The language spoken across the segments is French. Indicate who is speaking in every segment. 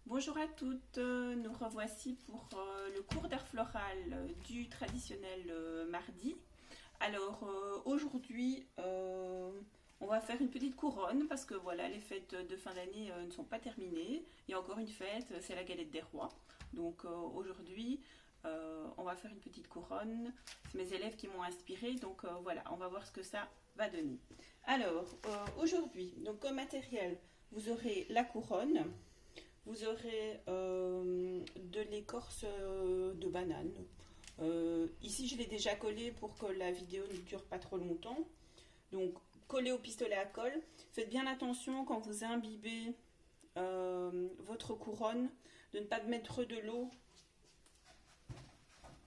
Speaker 1: Bonjour à toutes, nous revoici pour le cours d'art floral du traditionnel mardi. Alors aujourd'hui on va faire une petite couronne parce que voilà, les fêtes de fin d'année ne sont pas terminées. Il y a encore une fête, c'est la galette des rois. Donc aujourd'hui on va faire une petite couronne. C'est mes élèves qui m'ont inspiré, donc voilà, on va voir ce que ça va donner. Alors aujourd'hui, donc comme matériel, vous aurez la couronne. Vous aurez de l'écorce de banane. Ici, je l'ai déjà collé pour que la vidéo ne dure pas trop longtemps. Donc, collez au pistolet à colle. Faites bien attention quand vous imbibez votre couronne de ne pas mettre de l'eau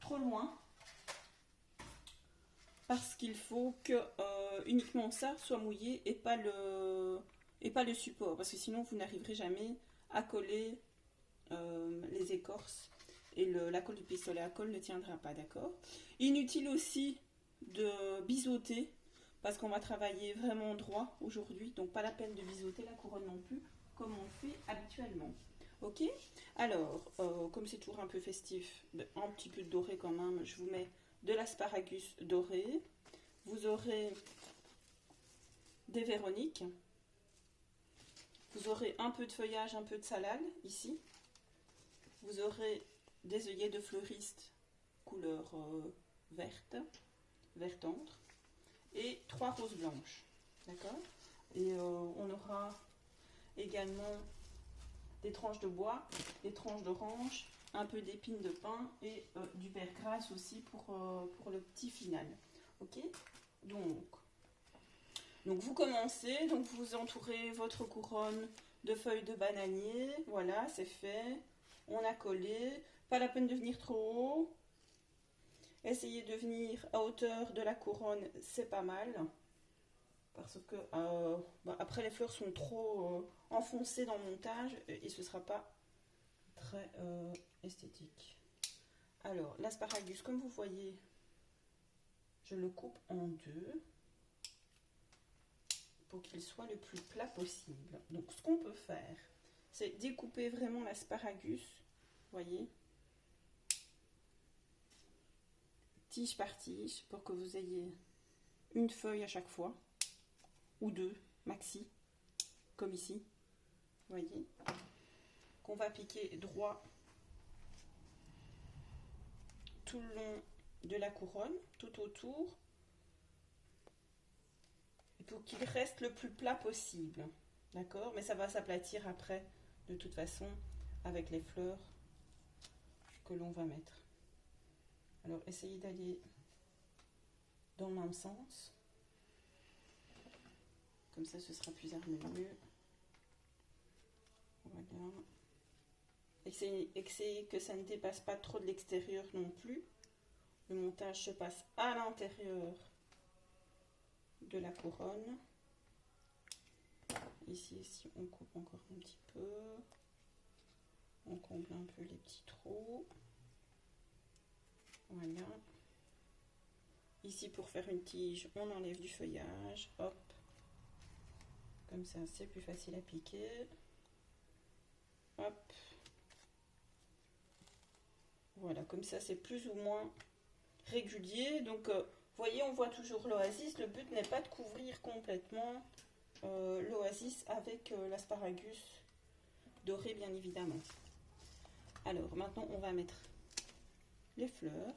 Speaker 1: trop loin. Parce qu'il faut que uniquement ça soit mouillé et pas le support. Parce que sinon, vous n'arriverez jamais à coller les écorces et la colle du pistolet à colle ne tiendra pas, d'accord. Inutile aussi de biseauter parce qu'on va travailler vraiment droit aujourd'hui, donc pas la peine de biseauter la couronne non plus comme on fait habituellement. Ok. Alors comme c'est toujours un peu festif, un petit peu de doré quand même, je vous mets de l'asparagus doré. Vous aurez des véroniques. Vous aurez un peu de feuillage, un peu de salade ici. Vous aurez des œillets de fleuriste couleur verte, vert tendre. Et 3 roses blanches. D'accord. Et on aura également des tranches de bois, des tranches d'orange, un peu d'épines de pin et du beurre grasse aussi pour le petit final. Ok. Donc vous commencez, donc vous entourez votre couronne de feuilles de bananier. Voilà, c'est fait. On a collé. Pas la peine de venir trop haut. Essayez de venir à hauteur de la couronne, c'est pas mal. Parce que après les fleurs sont trop enfoncées dans le montage et ce ne sera pas très esthétique. Alors l'asparagus, comme vous voyez, je le coupe en deux pour qu'il soit le plus plat possible. Donc ce qu'on peut faire, c'est découper vraiment l'asparagus, voyez, tige par tige, pour que vous ayez une feuille à chaque fois, ou deux, maxi, comme ici, voyez, qu'on va piquer droit tout le long de la couronne, tout autour, pour qu'il reste le plus plat possible, d'accord. Mais ça va s'aplatir après, de toute façon, avec les fleurs que l'on va mettre. Alors essayez d'aller dans le même sens, comme ça ce sera plus harmonieux. Voilà. Essayez que ça ne dépasse pas trop de l'extérieur non plus. Le montage se passe à l'intérieur de la couronne. Ici, on coupe encore un petit peu. On comble un peu les petits trous. Voilà. Ici, pour faire une tige, on enlève du feuillage. Hop. Comme ça, c'est plus facile à piquer. Hop. Voilà, comme ça, c'est plus ou moins régulier. Donc, voyez, on voit toujours l'oasis. Le but n'est pas de couvrir complètement l'oasis avec l'asparagus doré, bien évidemment. Alors, maintenant, on va mettre les fleurs.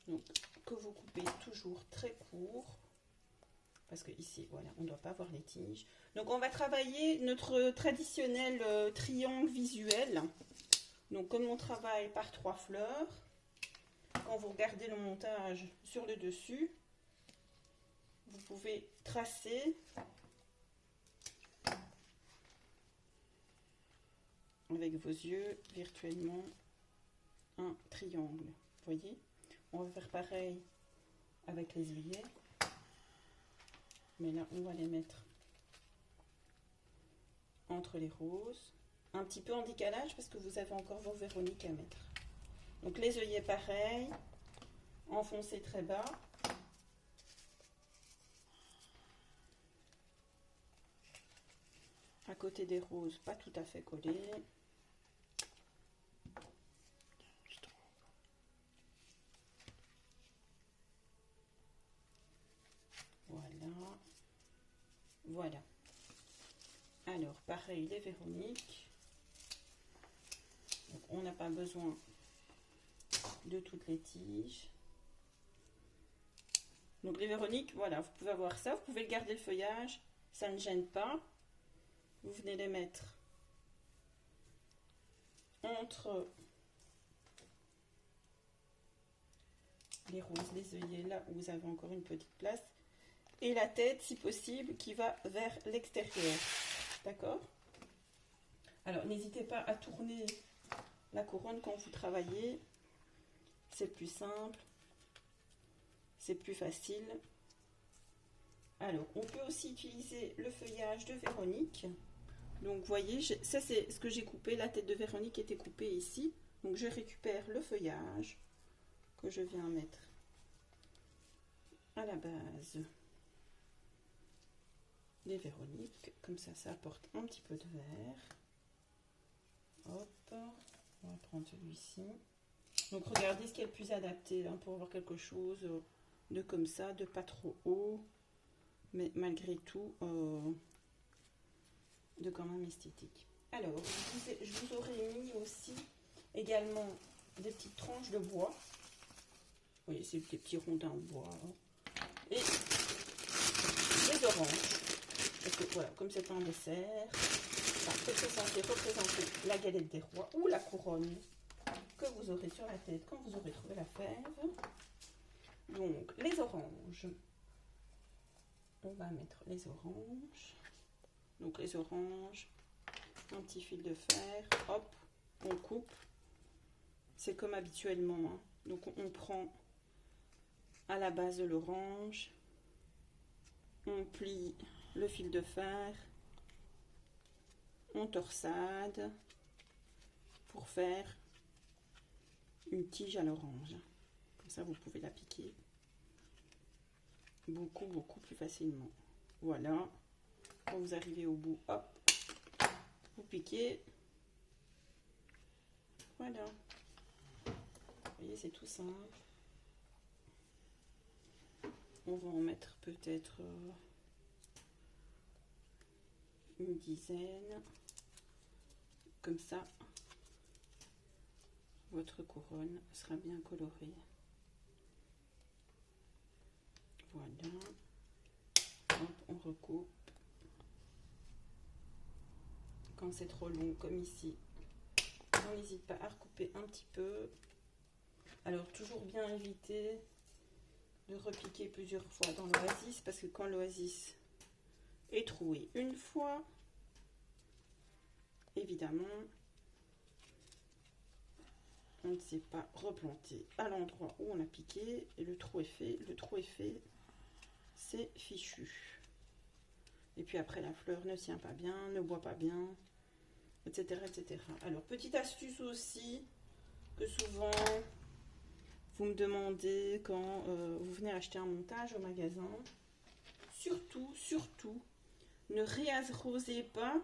Speaker 1: Donc, que vous coupez toujours très court. Parce que ici, voilà, on ne doit pas voir les tiges. Donc, on va travailler notre traditionnel triangle visuel. Donc, comme on travaille par 3 fleurs, quand vous regardez le montage sur le dessus, vous pouvez tracer avec vos yeux virtuellement un triangle. Vous voyez, on va faire pareil avec les œillets, mais là on va les mettre entre les roses, un petit peu en décalage parce que vous avez encore vos véroniques à mettre. Donc les œillets pareil, enfoncez très bas. côté des roses, pas tout à fait collé. Voilà. Voilà. Alors, pareil, les Véroniques. Donc, on n'a pas besoin de toutes les tiges. Donc, les Véroniques, voilà, vous pouvez avoir ça. Vous pouvez garder le feuillage. Ça ne gêne pas. Vous venez les mettre entre les roses, les œillets, là où vous avez encore une petite place. Et la tête, si possible, qui va vers l'extérieur. D'accord? Alors, n'hésitez pas à tourner la couronne quand vous travaillez. C'est plus simple. C'est plus facile. Alors, on peut aussi utiliser le feuillage de Véronique. Donc, vous voyez, ça c'est ce que j'ai coupé. La tête de Véronique était coupée ici. Donc, je récupère le feuillage que je viens mettre à la base des Véroniques. Comme ça apporte un petit peu de vert. Hop, on va prendre celui-ci. Donc, regardez ce qui est le plus adapté là, pour avoir quelque chose de comme ça, de pas trop haut, mais malgré tout, de quand même esthétique. Alors, je vous aurais mis aussi également des petites tranches de bois. Vous voyez, c'est des petits rondins de bois. Et des oranges. Parce que voilà, comme c'est un dessert, c'est censé représenter la galette des rois ou la couronne que vous aurez sur la tête quand vous aurez trouvé la fève. Donc, les oranges. On va mettre les oranges. Donc, les oranges, un petit fil de fer, hop, on coupe. C'est comme habituellement, hein. Donc, on prend à la base de l'orange, on plie le fil de fer, on torsade pour faire une tige à l'orange. Comme ça, vous pouvez la piquer beaucoup plus facilement. Voilà. Quand vous arrivez au bout, hop, vous piquez. Voilà. Vous voyez, c'est tout simple. On va en mettre peut-être une dizaine. Comme ça, votre couronne sera bien colorée. Voilà. Hop, on recoupe. Quand c'est trop long, comme ici, on n'hésite pas à recouper un petit peu. Alors, toujours bien éviter de repiquer plusieurs fois dans l'oasis, parce que quand l'oasis est troué une fois, évidemment, on ne sait pas replanter à l'endroit où on a piqué et le trou est fait. Le trou est fait, c'est fichu. Et puis après, la fleur ne tient pas bien, ne boit pas bien, etc., etc. Alors, petite astuce aussi, que souvent, vous me demandez quand vous venez acheter un montage au magasin. Surtout, ne réarrosez pas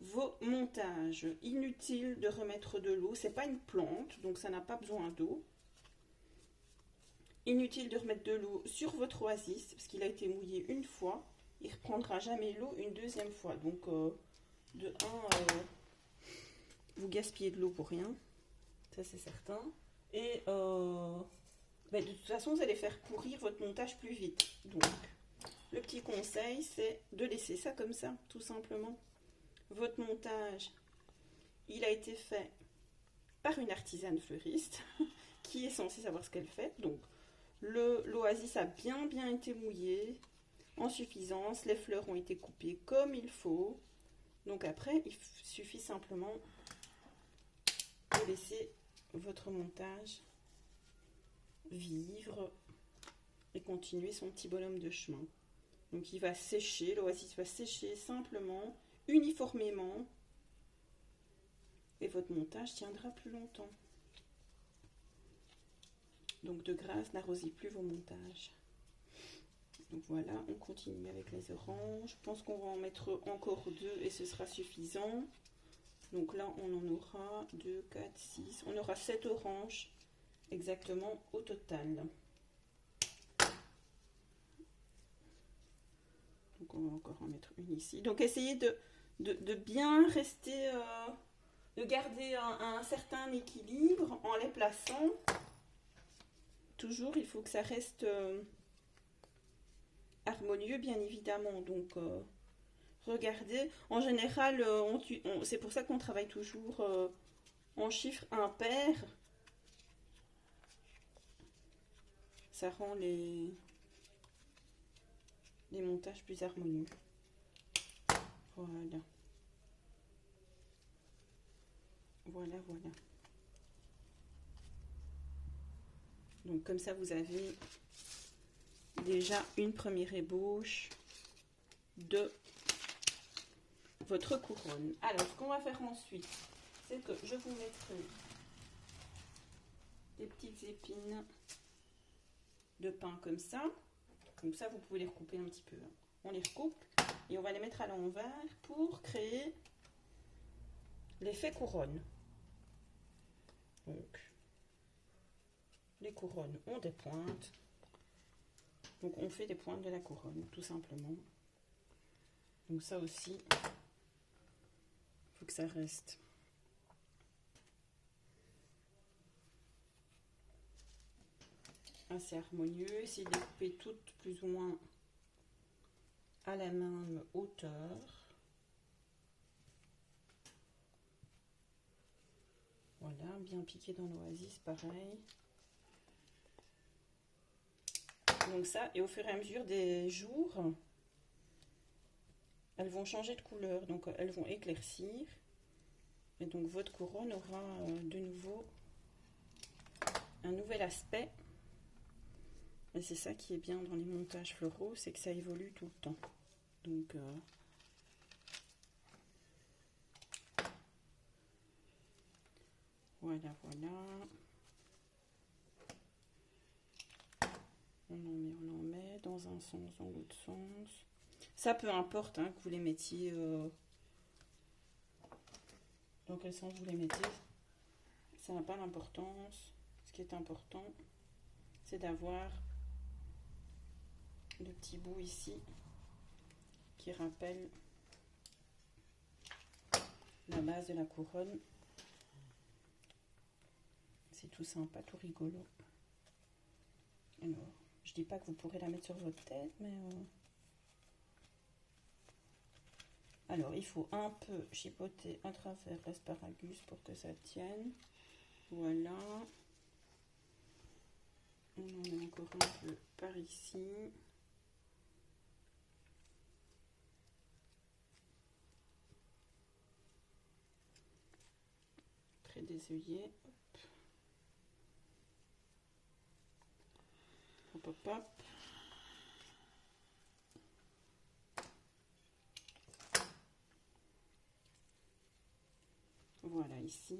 Speaker 1: vos montages. Inutile de remettre de l'eau. C'est pas une plante, donc ça n'a pas besoin d'eau. Inutile de remettre de l'eau sur votre oasis, parce qu'il a été mouillé une fois. Il ne reprendra jamais l'eau une deuxième fois. Donc, vous gaspillez de l'eau pour rien. Ça, c'est certain. Et de toute façon, vous allez faire pourrir votre montage plus vite. Donc, le petit conseil, c'est de laisser ça comme ça, tout simplement. Votre montage, il a été fait par une artisane fleuriste qui est censée savoir ce qu'elle fait. Donc, l'oasis a bien été mouillé en suffisance. Les fleurs ont été coupées comme il faut. Donc après, il suffit simplement de laisser votre montage vivre et continuer son petit bonhomme de chemin. Donc il va sécher, l'oasis va sécher simplement, uniformément, et votre montage tiendra plus longtemps. Donc de grâce, n'arrosez plus vos montages. Donc voilà, on continue avec les oranges. Je pense qu'on va en mettre encore 2 et ce sera suffisant. Donc là, on en aura 2, 4, 6. On aura 7 oranges exactement au total. Donc on va encore en mettre une ici. Donc essayez de bien rester, de garder un certain équilibre en les plaçant. Toujours, il faut que ça reste harmonieux, bien évidemment. Donc regardez, en général, c'est pour ça qu'on travaille toujours en chiffres impairs. Ça rend les montages plus harmonieux. Voilà. Voilà, voilà. Donc comme ça, vous avez déjà une première ébauche de votre couronne. Alors, ce qu'on va faire ensuite, c'est que je vous mettrai des petites épines de pin comme ça. Comme ça, vous pouvez les recouper un petit peu. On les recoupe et on va les mettre à l'envers pour créer l'effet couronne. Donc, les couronnes ont des pointes. Donc, on fait des pointes de la couronne, tout simplement. Donc, ça aussi, il faut que ça reste assez harmonieux. Essayez de les couper toutes plus ou moins à la même hauteur. Voilà, bien piqué dans l'oasis, pareil. Donc ça, et au fur et à mesure des jours, elles vont changer de couleur, donc elles vont éclaircir. Et donc votre couronne aura de nouveau un nouvel aspect. Et c'est ça qui est bien dans les montages floraux, c'est que ça évolue tout le temps. Donc voilà, voilà. On en met dans un sens, dans l'autre sens. Ça, peu importe hein, que vous les mettiez dans quel sens vous les mettez. Ça n'a pas d'importance. Ce qui est important, c'est d'avoir le petit bout ici qui rappelle la base de la couronne. C'est tout sympa, tout rigolo. Alors, je dis pas que vous pourrez la mettre sur votre tête, mais alors il faut un peu chipoter à travers l'asparagus pour que ça tienne. Voilà. On en met encore un peu par ici. Près des œillets. Hop, hop, hop. Voilà ici.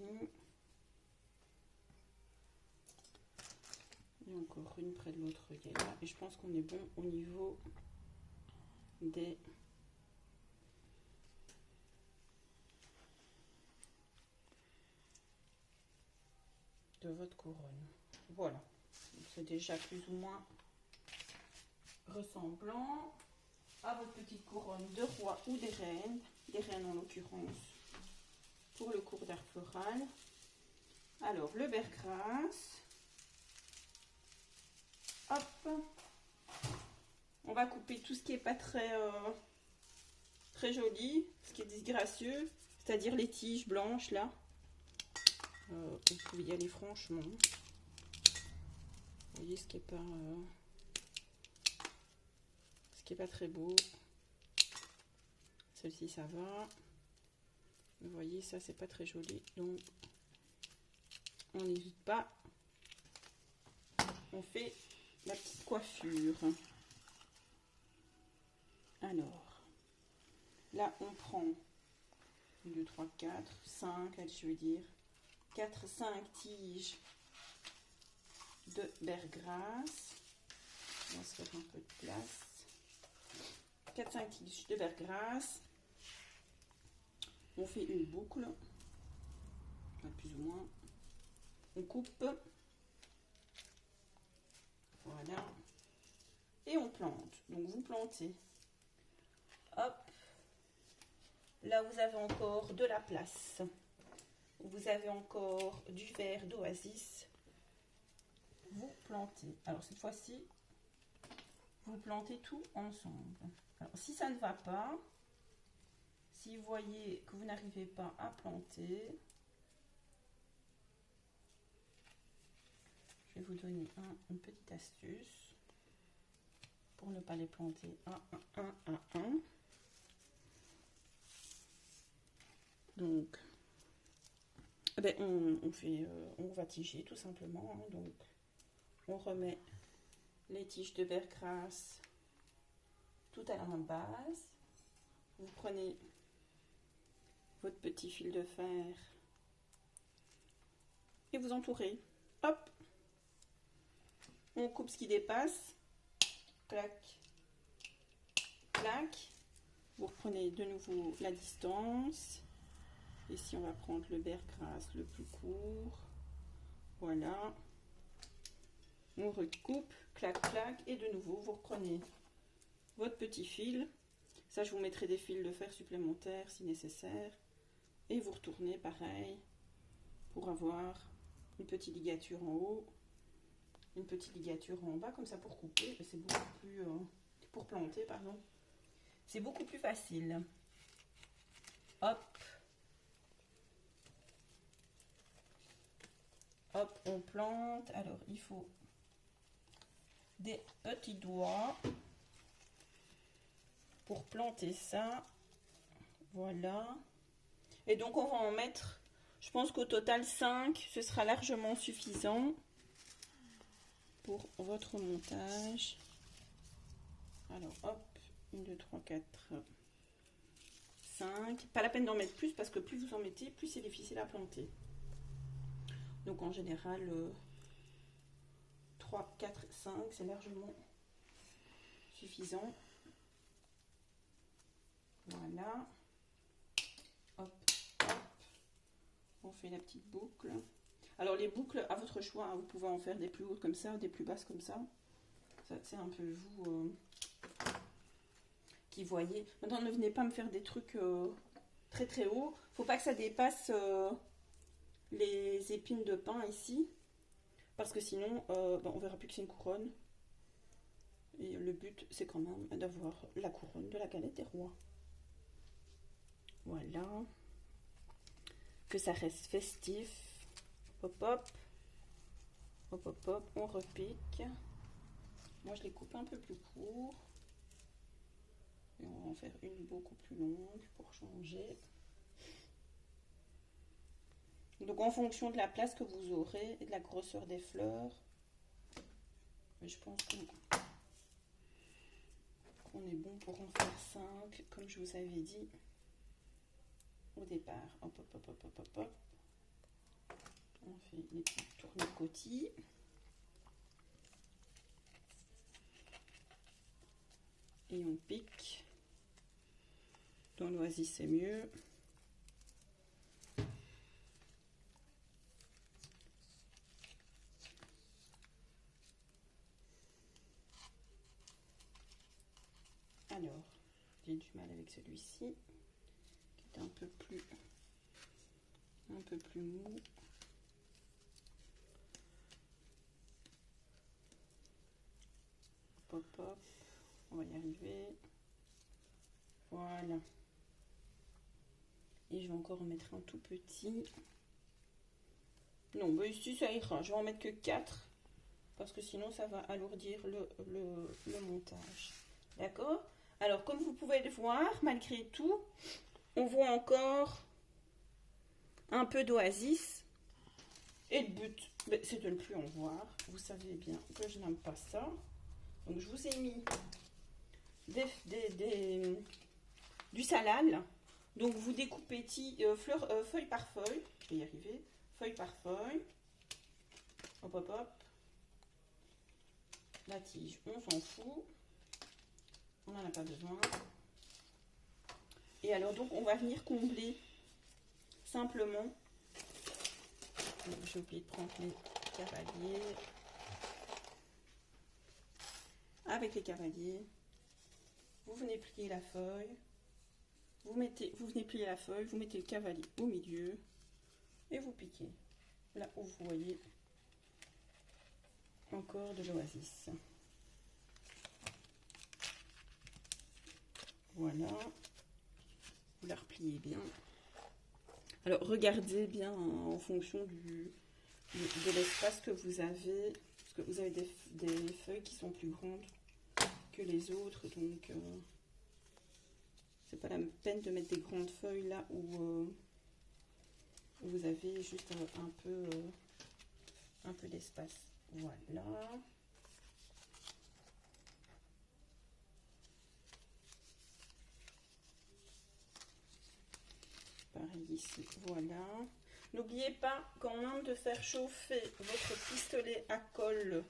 Speaker 1: Et encore une près de l'autre œillet là. Et je pense qu'on est bon au niveau des de votre couronne. Voilà. C'est déjà plus ou moins ressemblant à votre petite couronne de roi ou des reines en l'occurrence pour le cours d'art floral. Alors le bergras, hop, on va couper tout ce qui est pas très très joli, ce qui est disgracieux, c'est-à-dire les tiges blanches là. Vous pouvez y aller franchement. Vous voyez ce qui est pas très beau. Celle-ci ça va. Vous voyez ça c'est pas très joli, donc on n'hésite pas. On fait la petite coiffure. Alors là on prend 1, 2, 3, 4, 5, allez, je veux dire 4, 5 tiges de bergras. On va se faire un peu de place. 4-5 tiges de verglas. On fait une boucle, plus ou moins. On coupe. Voilà. Et on plante. Donc vous plantez. Hop. Là vous avez encore de la place. Vous avez encore du verre d'Oasis. Vous plantez. Alors cette fois-ci, vous plantez tout ensemble. Alors si ça ne va pas, si vous voyez que vous n'arrivez pas à planter, je vais vous donner une petite astuce pour ne pas les planter un. Donc, ben on va tiger tout simplement. Hein. Donc, on remet les tiges de verglas tout à la base. Vous prenez votre petit fil de fer et vous entourez. Hop, on coupe ce qui dépasse. Clac, clac. Vous reprenez de nouveau la distance. Ici, on va prendre le verglas le plus court. Voilà. On recoupe, clac, clac. Et de nouveau, vous reprenez votre petit fil. Ça, je vous mettrai des fils de fer supplémentaires si nécessaire. Et vous retournez pareil pour avoir une petite ligature en haut, une petite ligature en bas, comme ça pour couper. C'est beaucoup plus... pour planter, pardon. C'est beaucoup plus facile. Hop. Hop, on plante. Alors, il faut des petits doigts pour planter ça. Voilà. Et donc, on va en mettre, je pense qu'au total 5, ce sera largement suffisant pour votre montage. Alors, hop, 1, 2, 3, 4, 5. Pas la peine d'en mettre plus parce que plus vous en mettez, plus c'est difficile à planter. Donc en général, 3, 4, 5, c'est largement suffisant. Voilà. Hop, hop. On fait la petite boucle. Alors les boucles, à votre choix, hein, vous pouvez en faire des plus hautes comme ça, des plus basses comme ça. Ça c'est un peu vous qui voyez. Maintenant, ne venez pas me faire des trucs très très hauts. Faut pas que ça dépasse... les épines de pin ici, parce que sinon on verra plus que c'est une couronne, et le but c'est quand même d'avoir la couronne de la galette des rois. Voilà, que ça reste festif. Hop hop hop hop hop, on repique. Moi je les coupe un peu plus court et on va en faire une beaucoup plus longue pour changer. Donc en fonction de la place que vous aurez et de la grosseur des fleurs, je pense qu'on est bon pour en faire 5, comme je vous avais dit au départ. Hop, hop, hop, hop, hop, hop, hop. On fait les petits tournicotis. Et on pique. Dans l'oasis, c'est mieux. Alors, j'ai du mal avec celui-ci, qui est un peu plus mou. Hop, hop, on va y arriver. Voilà. Et je vais encore en mettre un tout petit. Non, bah ici ça ira. Je vais en mettre que 4, parce que sinon ça va alourdir le montage. D'accord? Alors, comme vous pouvez le voir, malgré tout, on voit encore un peu d'oasis. Et le but, c'est de ne plus en voir. Vous savez bien que je n'aime pas ça. Donc, je vous ai mis du salal. Donc, vous découpez feuille par feuille. Je vais y arriver. Feuille par feuille. Hop, hop, hop. La tige, on s'en fout. on n'en a pas besoin. Et alors donc on va venir combler simplement. J'ai oublié de prendre les cavaliers. Avec les cavaliers, vous venez plier la feuille. Vous venez plier la feuille, vous mettez le cavalier au milieu et vous piquez. Là où vous voyez encore de l'oasis. Voilà. Vous la repliez bien. Alors regardez bien en fonction de l'espace que vous avez. Parce que vous avez des feuilles qui sont plus grandes que les autres. Donc c'est pas la peine de mettre des grandes feuilles là où vous avez juste un peu d'espace. Voilà. Pareil ici, voilà. N'oubliez pas quand même de faire chauffer votre pistolet à colle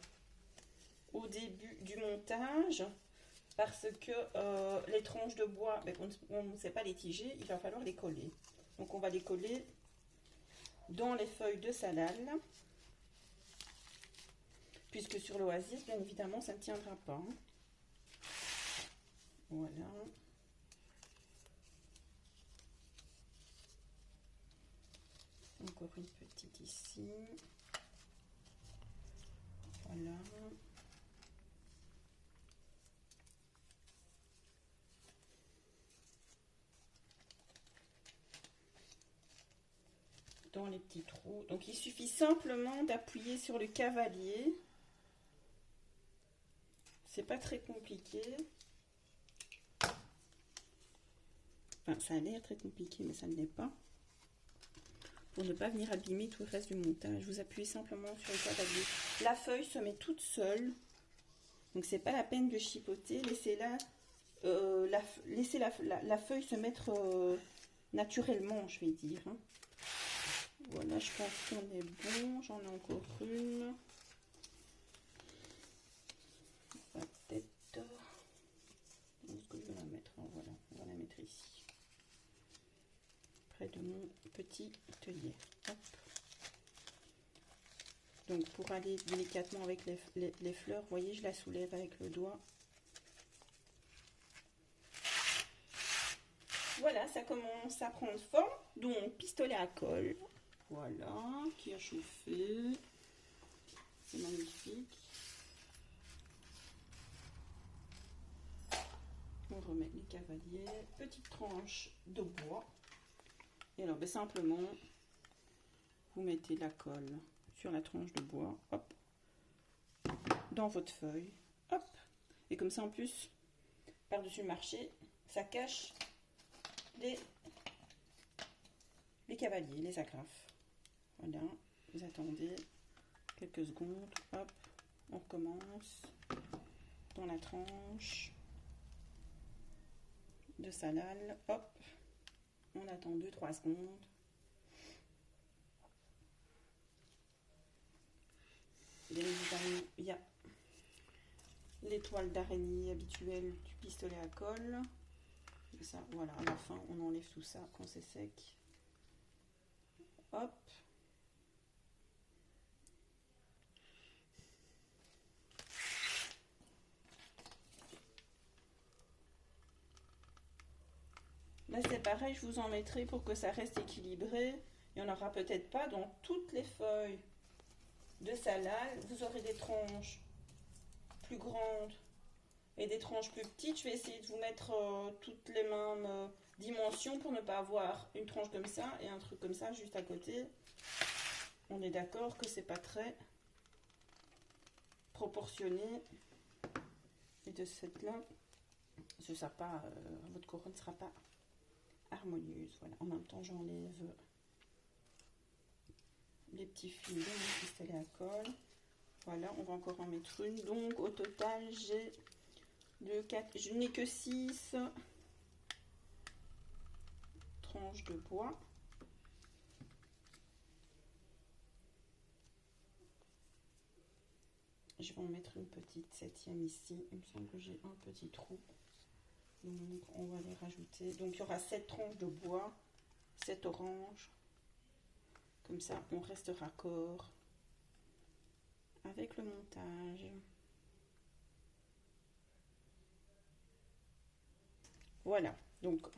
Speaker 1: au début du montage, parce que les tranches de bois, ben, on ne sait pas les tiger, il va falloir les coller. Donc on va les coller dans les feuilles de salal, puisque sur l'oasis, bien évidemment, ça ne tiendra pas. Voilà. Encore une petite ici. Voilà. Dans les petits trous. Donc il suffit simplement d'appuyer sur le cavalier. C'est pas très compliqué. Enfin, ça a l'air très compliqué, mais ça ne l'est pas. Pour ne pas venir abîmer tout le reste du montage, vous appuyez simplement sur le cavalier. La feuille se met toute seule. Donc c'est pas la peine de chipoter. Laissez-la la feuille se mettre naturellement, je vais dire. Hein. Voilà, je pense qu'on est bon. J'en ai encore une. Peut-être. Où est-ce que je vais la mettre? Voilà, on va la mettre ici. Près de mon petit atelier. Hop. Donc pour aller délicatement avec les fleurs, vous voyez, je la soulève avec le doigt. Voilà, ça commence à prendre forme. Donc pistolet à colle. Voilà, qui a chauffé. C'est magnifique. On remet les cavaliers. Petite tranche de bois. Et alors, ben, simplement, vous mettez la colle sur la tranche de bois. Hop. Dans votre feuille. Hop. Et comme ça, en plus, par-dessus le marché, ça cache les cavaliers, les agrafes. Voilà, vous attendez quelques secondes, hop, on recommence dans la tranche de salal, hop, on attend 2-3 secondes. Bien évidemment, il y a l'étoile d'araignée habituelle du pistolet à colle. Et ça, voilà, à la fin, on enlève tout ça quand c'est sec. Hop. Là, c'est pareil, je vous en mettrai pour que ça reste équilibré. Il n'y en aura peut-être pas dans toutes les feuilles de salal. Vous aurez des tranches plus grandes et des tranches plus petites. Je vais essayer de vous mettre toutes les mêmes dimensions pour ne pas avoir une tranche comme ça et un truc comme ça juste à côté. On est d'accord que c'est pas très proportionné. Et de cette là, ce sera pas, votre couronne ne sera pas harmonieuse. Voilà. En même temps, j'enlève les petits fils de mon pistolet à colle. Voilà, on va encore en mettre une. Donc au total, j'ai je n'ai que 6 tranches de bois. Je vais en mettre une petite 7e ici. Il me semble que j'ai un petit trou. Donc on va les rajouter. Donc il y aura 7 tranches de bois, 7 oranges. Comme ça on reste raccord avec le montage. Voilà, donc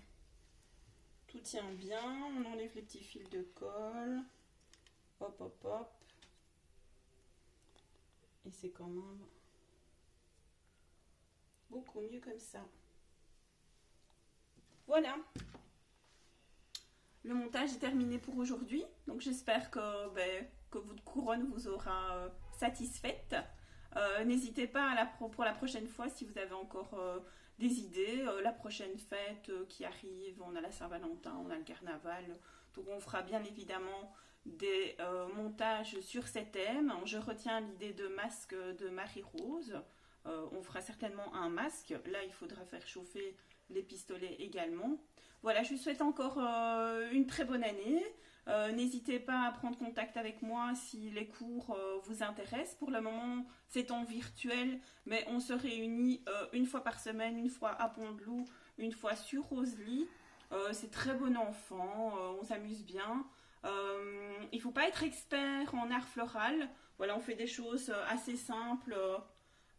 Speaker 1: tout tient bien. On enlève les petits fils de colle. Hop, hop, hop. Et c'est quand même beaucoup mieux comme ça. Voilà. Le montage est terminé pour aujourd'hui. Donc j'espère que votre couronne vous aura satisfaite. N'hésitez pas pour la prochaine fois si vous avez encore des idées. La prochaine fête qui arrive, on a la Saint-Valentin, on a le carnaval. Donc on fera bien évidemment des montages sur ces thèmes. Je retiens l'idée de masque de Marie-Rose. On fera certainement un masque. Là, il faudra faire chauffer les pistolets également. Voilà, je vous souhaite encore une très bonne année. N'hésitez pas à prendre contact avec moi si les cours vous intéressent. Pour le moment, c'est en virtuel, mais on se réunit une fois par semaine, une fois à Pont-de-Loup, une fois sur Rosely. C'est très bon enfant, on s'amuse bien. Il ne faut pas être expert en art floral. Voilà, on fait des choses assez simples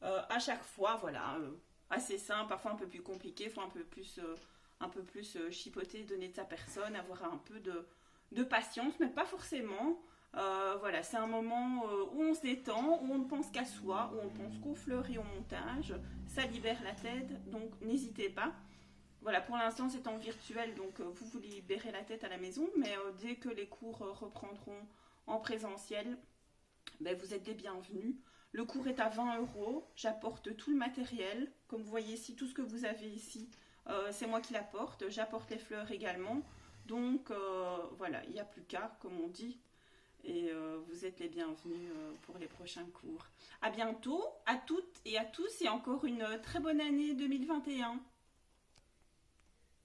Speaker 1: à chaque fois. Voilà, assez simple, parfois un peu plus compliqué, il faut un peu plus chipoter, donner de sa personne, avoir un peu de patience, mais pas forcément. Voilà, c'est un moment où on se détend, où on ne pense qu'à soi, où on pense qu'aux fleurs et au montage. Ça libère la tête, donc n'hésitez pas. Voilà, pour l'instant c'est en virtuel, donc vous vous libérez la tête à la maison, mais dès que les cours reprendront en présentiel, ben, vous êtes les bienvenus. Le cours est à 20 €, j'apporte tout le matériel, comme vous voyez ici, tout ce que vous avez ici, c'est moi qui l'apporte, j'apporte les fleurs également, donc voilà, il n'y a plus qu'à, comme on dit, et vous êtes les bienvenus pour les prochains cours. À bientôt, à toutes et à tous, et encore une très bonne année 2021.